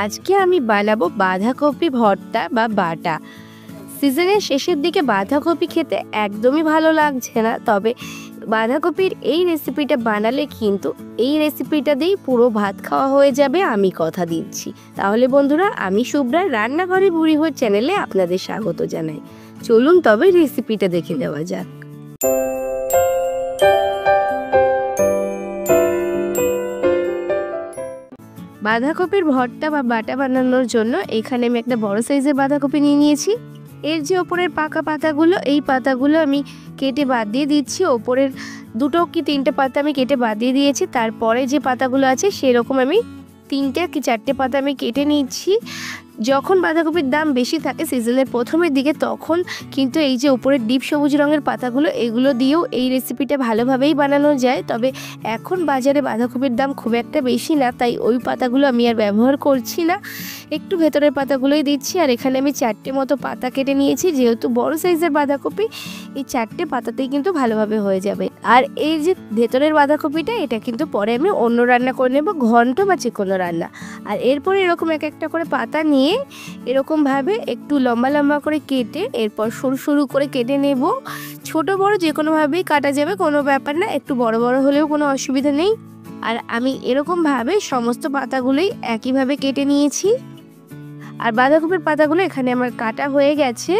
আজকে আমি বানাবো বাঁধাকপি ভর্তা বা বাটা। সিজনের শেষের দিকে বাঁধাকপি খেতে একদমই ভালো লাগছে না, তবে বাঁধাকপির এই রেসিপিটা বানালে কিন্তু এই রেসিপিটা দিয়েই পুরো ভাত খাওয়া হয়ে যাবে, আমি কথা দিচ্ছি। তাহলে বন্ধুরা, আমি শুভ্রার রান্নাঘরে বুড়ি হয়ে চ্যানেলে আপনাদের স্বাগত জানাই। চলুন তবে রেসিপিটা দেখে নেওয়া যাক। বাঁধাকপির ভর্তা বা বাটা বানানোর জন্য এখানে আমি একটা বড় সাইজের বাঁধাকপি নিয়ে নিয়েছি। এর যে ওপরের পাকা পাতাগুলো, এই পাতাগুলো আমি কেটে বাদ দিয়ে দিচ্ছি। ওপরের দুটো কি তিনটে পাতা আমি কেটে বাদ দিয়ে দিয়েছি। তারপরে যে পাতাগুলো আছে সেরকম আমি তিনটে কি চারটে পাতা আমি কেটে নিচ্ছি। যখন বাঁধাকপির দাম বেশি থাকে সিজনের প্রথমের দিকে, তখন কিন্তু এই যে উপরের ডিপ সবুজ রঙের পাতাগুলো, এগুলো দিয়েও এই রেসিপিটা ভালোভাবেই বানানো যায়। তবে এখন বাজারে বাঁধাকপির দাম খুব একটা বেশি না, তাই ওই পাতাগুলো আমি আর ব্যবহার করছি না, একটু ভেতরের পাতাগুলোই দিচ্ছি। আর এখানে আমি চারটে মতো পাতা কেটে নিয়েছি, যেহেতু বড় সাইজের বাঁধাকপি, এই চারটে পাতাতেই কিন্তু ভালোভাবে হয়ে যাবে। আর এই যে ভেতরের বাঁধাকপিটা, এটা কিন্তু পরে আমি অন্য রান্না করে নেব, ঘন্ট বা চিকনো রান্না। আর এরপরে এরকম এক একটা করে পাতা নিয়ে এরকমভাবে একটু লম্বা লম্বা করে কেটে এরপর সরু সরু করে কেটে নেব। ছোট বড় যে কোনোভাবেই কাটা যাবে, কোনো ব্যাপার না, একটু বড় বড় হলেও কোনো অসুবিধা নেই। আর আমি এরকমভাবে সমস্ত পাতাগুলোই একইভাবে কেটে নিয়েছি। আর বাঁধাকপির পাতাগুলো এখানে আমার কাটা হয়ে গেছে।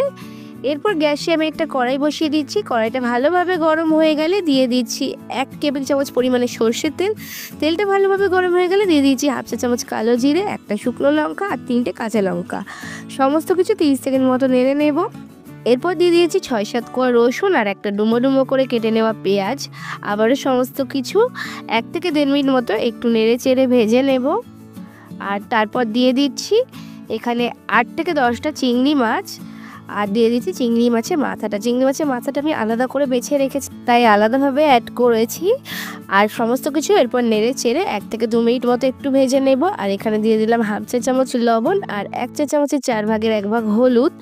এরপর গ্যাসে আমি একটা কড়াই বসিয়ে দিচ্ছি। কড়াইটা ভালোভাবে গরম হয়ে গেলে দিয়ে দিচ্ছি 1 টেবিল চামচ পরিমাণে সর্ষের তেল। তেলটা ভালোভাবে গরম হয়ে গেলে দিয়ে দিচ্ছি 1/2 চা চামচ কালো জিরে, একটা শুকনো লঙ্কা আর 3টে কাঁচা লঙ্কা। সমস্ত কিছু 30 সেকেন্ড মতো নেড়ে নেব। এরপর দিয়ে দিয়েছি 6-7 কোয়া রসুন আর একটা ডুমো ডুমো করে কেটে নেওয়া পেঁয়াজ। আবারও সমস্ত কিছু 1 থেকে 1.5 মিনিট মতো একটু নেড়ে চেড়ে ভেজে নেব। আর তারপর দিয়ে দিচ্ছি এখানে 8 থেকে 10টা চিংড়ি মাছ, আর দিয়ে দিচ্ছি চিংড়ি মাছের মাথাটা। চিংড়ি মাছের মাথাটা আমি আলাদা করে বেছে রেখেছি, তাই আলাদাভাবে অ্যাড করেছি। আর সমস্ত কিছু এরপর নেড়ে চেড়ে 1 থেকে 2 মিনিট মতো একটু ভেজে নেব। আর এখানে দিয়ে দিলাম 1/2 চা চামচ লবণ আর 1 চা চামচের 4 ভাগের 1 ভাগ হলুদ।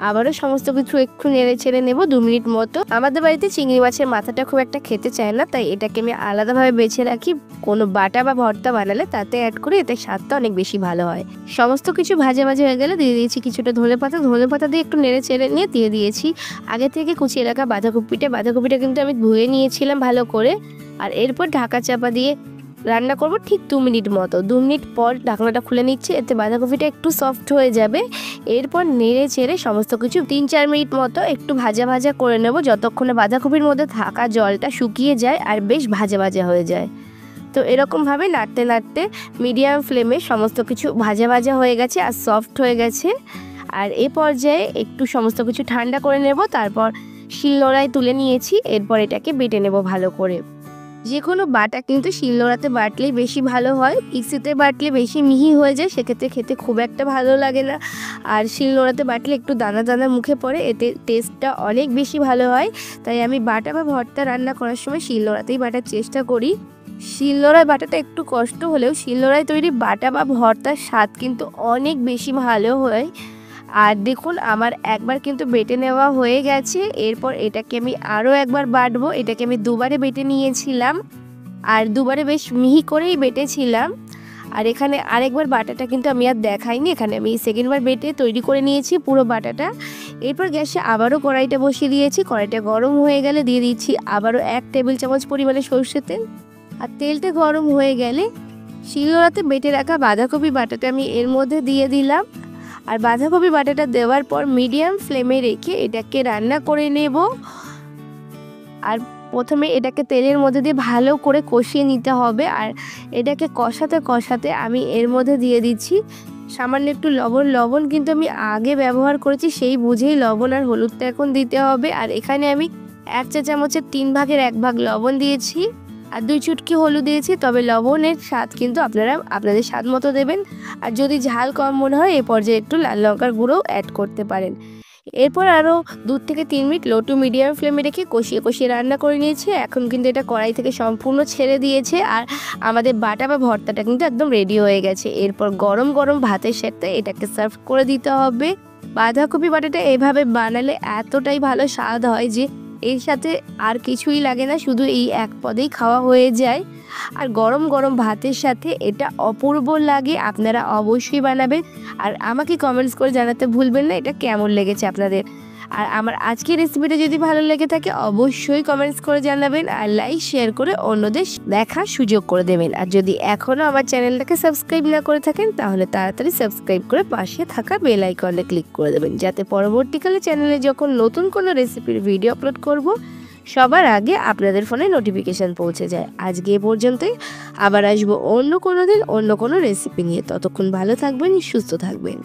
আবারও সমস্ত কিছু একটু নেড়ে ছেড়ে নেব 2 মিনিট মতো। আমাদের বাড়িতে চিংড়ি মাছের মাথাটা খুব একটা খেতে চায় না, তাই এটাকে আমি আলাদাভাবে বেছে রাখি। কোনো বাটা বা ভর্তা বানালে তাতে অ্যাড করে, এতে স্বাদটা অনেক বেশি ভালো হয়। সমস্ত কিছু ভাজা ভাজা হয়ে গেলে দিয়ে দিয়েছি কিছুটা ধনেপাতা দিয়ে একটু নেড়ে চেড়ে নিয়ে দিয়ে দিয়েছি আগে থেকে কুচিয়ে রাখা বাঁধাকপিটা কিন্তু আমি ধুয়ে নিয়েছিলাম ভালো করে। আর এরপর ঢাকা চাপা দিয়ে রান্না করব ঠিক 2 মিনিট মতো। 2 মিনিট পর ঢাকনাটা খুলে নিচ্ছি, এতে বাঁধাকপিটা একটু সফট হয়ে যাবে। এরপর নেড়ে চেড়ে সমস্ত কিছু 3-4 মিনিট মতো একটু ভাজা ভাজা করে নেব, যতক্ষণে বাঁধাকপির মধ্যে থাকা জলটা শুকিয়ে যায় আর বেশ ভাজা ভাজা হয়ে যায়। তো এরকমভাবে নাড়তে নাড়তে মিডিয়াম ফ্লেমে সমস্ত কিছু ভাজা ভাজা হয়ে গেছে আর সফট হয়ে গেছে। আর এ পর্যায়ে একটু সমস্ত কিছু ঠান্ডা করে নেব। তারপর শিলনোড়ায় তুলে নিয়েছি। এরপর এটাকে বেটে নেব ভালো করে। যে কোনো বাটা কিন্তু শিলনোড়াতে বাটলেই বেশি ভালো হয়, মিক্সিতে বাটলে বেশি মিহি হয়ে যায়, সেক্ষেত্রে খেতে খুব একটা ভালো লাগে না। আর শিলনোড়াতে বাটলে একটু দানা দানা মুখে পড়ে, এতে টেস্টটা অনেক বেশি ভালো হয়। তাই আমি বাটা বা ভর্তা রান্না করার সময় শিলনোড়াতেই বাটার চেষ্টা করি। শিলনোড়ায় বাটাটা একটু কষ্ট হলেও শিলনোড়ায় তৈরি বাটা বা ভর্তার স্বাদ কিন্তু অনেক বেশি ভালো হয়। আর দেখুন, আমার একবার কিন্তু বেটে নেওয়া হয়ে গেছে। এরপর এটাকে আমি আরও একবার বাটবো। এটাকে আমি দুবারে বেটে নিয়েছিলাম, আর দুবারে বেশ মিহি করেই বেটেছিলাম। আর এখানে আরেকবার বাটাটা কিন্তু আমি আর দেখাইনি, এখানে আমি সেকেন্ডবার বেটে তৈরি করে নিয়েছি পুরো বাটাটা। এরপর গ্যাসে আবারও কড়াইটা বসিয়ে দিয়েছি। কড়াইটা গরম হয়ে গেলে দিয়ে দিচ্ছি আবারও 1 টেবিল চামচ পরিমাণে সরষের তেল। আর তেলটা গরম হয়ে গেলে শিলনোড়াতে বেটে রাখা বাঁধাকপি বাটাটা আমি এর মধ্যে দিয়ে দিলাম। আর বাঁধাকপি বাটাটা দেওয়ার পর মিডিয়াম ফ্লেমে রেখে এটাকে রান্না করে নেব। আর প্রথমে এটাকে তেলের মধ্যে দিয়ে ভালো করে কষিয়ে নিতে হবে। আর এটাকে কষাতে কষাতে আমি এর মধ্যে দিয়ে দিচ্ছি সামান্য একটু লবণ কিন্তু আমি আগে ব্যবহার করেছি, সেই বুঝেই লবণ আর হলুদটা এখন দিতে হবে। আর এখানে আমি 1 চা চামচের 3 ভাগের 1 ভাগ লবণ দিয়েছি আর 2 চুটকি হলুদ দিয়েছি। তবে লবণের স্বাদ কিন্তু আপনারা আপনাদের স্বাদ মতো দেবেন। আর যদি ঝাল কম মনে হয় এ পর্যায়ে একটু লাল লঙ্কার গুঁড়োও অ্যাড করতে পারেন। এরপর আরও 2 থেকে 3 মিনিট লো টু মিডিয়াম ফ্লেমে রেখে কষিয়ে কষিয়ে রান্না করে নিয়েছি। এখন কিন্তু এটা কড়াই থেকে সম্পূর্ণ ছেড়ে দিয়েছে আর আমাদের বাটা বা ভর্তাটা কিন্তু একদম রেডি হয়ে গেছে। এরপর গরম গরম ভাতের সাথে এটাকে সার্ভ করে দিতে হবে। বাঁধাকপি বাটাটা এভাবে বানালে এতটাই ভালো স্বাদ হয় যে এর সাথে আর কিছুই লাগে না, শুধু এই এক পদেই খাওয়া হয়ে যায়। আর গরম গরম ভাতের সাথে এটা অপূর্ব লাগে। আপনারা অবশ্যই বানাবেন আর আমাকে কমেন্টস করে জানাতে ভুলবেন না এটা কেমন লেগেছে আপনাদের। আর আমার আজকের রেসিপিটা যদি ভালো লেগে থাকে অবশ্যই কমেন্টস করে জানাবেন আর লাইক শেয়ার করে অন্যদের দেখার সুযোগ করে দেবেন। আর যদি এখনও আমার চ্যানেলটাকে সাবস্ক্রাইব না করে থাকেন তাহলে তাড়াতাড়ি সাবস্ক্রাইব করে পাশে থাকা বেল আইকনে ক্লিক করে দেবেন, যাতে পরবর্তীকালে চ্যানেলে যখন নতুন কোনো রেসিপির ভিডিও আপলোড করব সবার আগে আপনাদের ফোনে নোটিফিকেশান পৌঁছে যায়। আজকে এ পর্যন্তই, আবার আসবো অন্য কোনো দিন অন্য কোনো রেসিপি নিয়ে। ততক্ষণ ভালো থাকবেন, সুস্থ থাকবেন।